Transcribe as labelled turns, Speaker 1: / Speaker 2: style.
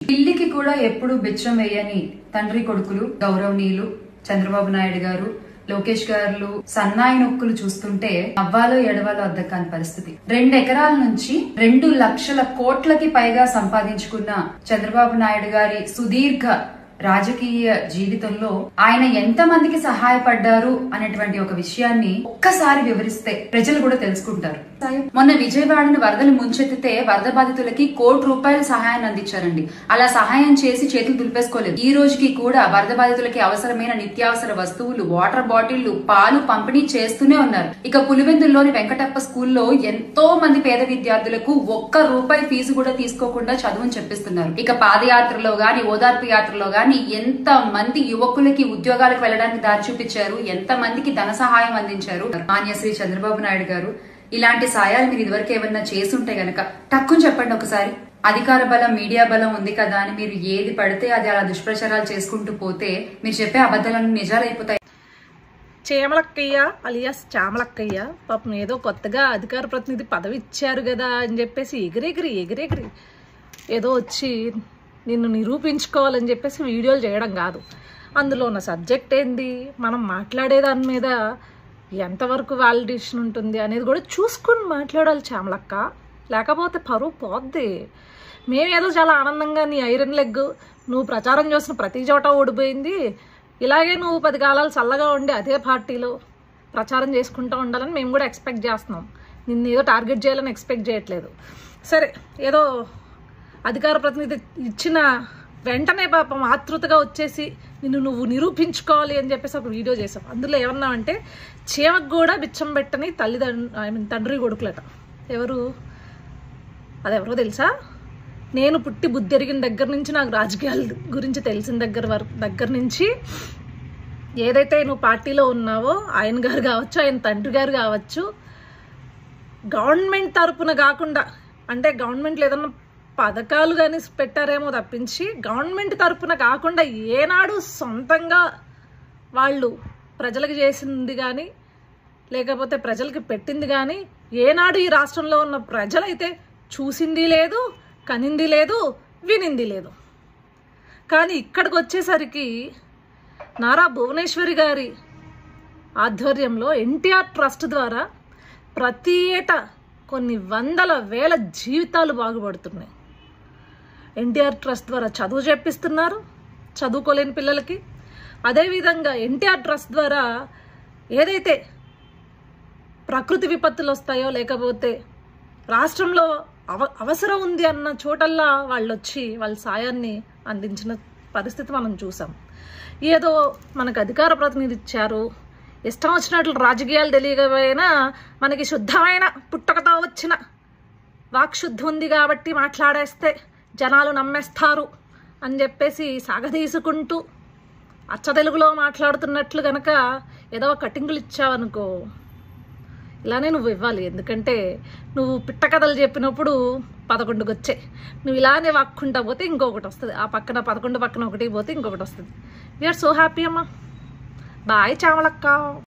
Speaker 1: పిల్లికి కూడా ఎప్పుడు బిచ్చం వేయని తండ్రి కొడుకులు గౌరవనీయులు చంద్రబాబు నాయుడు గారు, లోకేష్ గారు సన్నాయి నొక్కులు చూస్తుంటే అవ్వాలో ఎడవాలో అర్థం కాని పరిస్థితి. 2 ఎకరాల నుంచి 2 లక్షల కోట్లకి పైగా సంపాదించుకున్న చంద్రబాబు నాయుడు గారి సుదీర్ఘ రాజకీయ జీవితంలో ఆయన ఎంత మందికి సహాయపడ్డారు అనేటువంటి ఒక విషయాన్ని ఒక్కసారి వివరిస్తే ప్రజలు కూడా తెలుసుకుంటారు. మొన్న విజయవాడను వరదలు ముంచెత్తితే వరద బాధితులకి ₹1,00,00,000 సహాయాన్ని అందించారండి. అలా సహాయం చేసి చేతులు దులిపేసుకోలేదు. ఈ రోజుకి కూడా వరద బాధితులకి అవసరమైన నిత్యావసర వస్తువులు, వాటర్ బాటిళ్లు, పాలు పంపిణీ చేస్తూనే ఉన్నారు. ఇక పులివెందుల్లోని వెంకటప్ప స్కూల్లో ఎంతో మంది పేద విద్యార్థులకు ₹1 ఫీజు కూడా తీసుకోకుండా చదువుని చెప్పిస్తున్నారు. ఇక పాదయాత్రలో గాని ఓదార్పు యాత్రలో గాని ఎంత మంది యువకులకి ఉద్యోగాలకు వెళ్ళడానికి దారి చూపించారు, ఎంత మందికి ధన సహాయం అందించారు. మాన్యశ్రీ చంద్రబాబు నాయుడు గారు ఇలాంటి సాయాలు మీరు ఇదివరకు ఏమన్నా చేసుంటే గనక టక్కుని చెప్పండి ఒకసారి. అధికార బలం, మీడియా బలం ఉంది కదా అని మీరు ఏది పడితే అది అలా దుష్ప్రచారాలు చేసుకుంటూ పోతే మీరు చెప్పే అబద్ధాలను నిజాలైపోతాయి.
Speaker 2: చేమలక్కయ్య అలియాస్ చామలక్కయ్య పాపం ఏదో కొత్తగా అధికార ప్రతినిధి పదవి ఇచ్చారు కదా అని చెప్పేసి ఎగిరెగిరి ఏదో వచ్చి నిన్ను నిరూపించుకోవాలని చెప్పేసి వీడియోలు చేయడం కాదు. అందులో ఉన్న సబ్జెక్ట్ ఏంది, మనం మాట్లాడే దాని మీద ఎంతవరకు వాలిడేషన్ ఉంటుంది అనేది కూడా చూసుకుని మాట్లాడాలి చామలక్క. లేకపోతే పరువు పోద్ది. మేమేదో చాలా ఆనందంగా నీ ఐరన్ లెగ్ నువ్వు ప్రచారం చేసిన ప్రతి చోట ఓడిపోయింది, ఇలాగే నువ్వు 10 కాలాలు చల్లగా ఉండి అదే పార్టీలో ప్రచారం చేసుకుంటూ ఉండాలని మేము కూడా ఎక్స్పెక్ట్ చేస్తున్నాం. నిన్ను ఏదో టార్గెట్ చేయాలని ఎక్స్పెక్ట్ చేయట్లేదు. సరే, ఏదో అధికార ప్రతినిధి ఇచ్చిన వెంటనే పాపం ఆతృతగా వచ్చేసి నువ్వు నిరూపించుకోవాలి అని చెప్పేసి ఒక వీడియో చేసాం. అందులో ఏమన్నామంటే చీమకు కూడా బిచ్చం పెట్టని తండ్రి కొడుకులట. అదెవరో తెలుసా? నేను పుట్టి బుద్ధి ఎరిగిన దగ్గర నుంచి, నాకు రాజకీయాల గురించి తెలిసిన దగ్గర నుంచి ఏదైతే నువ్వు పార్టీలో ఉన్నావో ఆయన గారు కావచ్చు, ఆయన తండ్రి గారు కావచ్చు, గవర్నమెంట్ తరపున కాకుండా, అంటే గవర్నమెంట్లో ఏదన్నా పథకాలు కానీ పెట్టారేమో తప్పించి గవర్నమెంట్ తరపున కాకుండా ఏనాడు సొంతంగా వాళ్ళు ప్రజలకు చేసింది కానీ లేకపోతే ప్రజలకి పెట్టింది కానీ ఏనాడు ఈ రాష్ట్రంలో ఉన్న ప్రజలైతే చూసింది లేదు, కనింది లేదు, వినింది లేదు. కానీ ఇక్కడికి వచ్చేసరికి నారా భువనేశ్వరి గారి ఆధ్వర్యంలో ఎన్టీఆర్ ట్రస్ట్ ద్వారా ప్రతి ఏటా కొన్ని వందల వేల జీవితాలు బాగుపడుతున్నాయి. ఎన్టీఆర్ ట్రస్ట్ ద్వారా చదువు చెప్పిస్తున్నారు చదువుకోలేని పిల్లలకి. అదేవిధంగా ఎన్టీఆర్ ట్రస్ట్ ద్వారా ఏదైతే ప్రకృతి విపత్తులు వస్తాయో లేకపోతే రాష్ట్రంలో అవసరం ఉంది అన్న చోటల్లా వాళ్ళు వచ్చి వాళ్ళ సాయాన్ని అందించిన పరిస్థితి మనం చూసాం. ఏదో మనకు అధికార ప్రతినిధి ఇచ్చారు, ఇష్టం వచ్చినట్లు రాజకీయాలు తెలియకపోయినా మనకి శుద్ధమైన పుట్టకతో వచ్చిన వాక్శుద్ధి ఉంది కాబట్టి మాట్లాడేస్తే జనాలు నమ్మేస్తారు అని చెప్పేసి సాగదీసుకుంటూ అచ్చ తెలుగులో మాట్లాడుతున్నట్లు కనుక ఏదో కటింగులు ఇచ్చావనుకో, ఇలానే నువ్వు ఇవ్వాలి. ఎందుకంటే నువ్వు పిట్ట కథలు చెప్పినప్పుడు 11కి వచ్చాయి, నువ్వు ఇలానే వాక్కుంటా పోతే ఇంకొకటి వస్తుంది, ఆ పక్కన 11 పక్కన 1 పోతే ఇంకొకటి వస్తుంది. వీఆర్ సో హ్యాపీ అమ్మా. బాయ్ చామలక్క.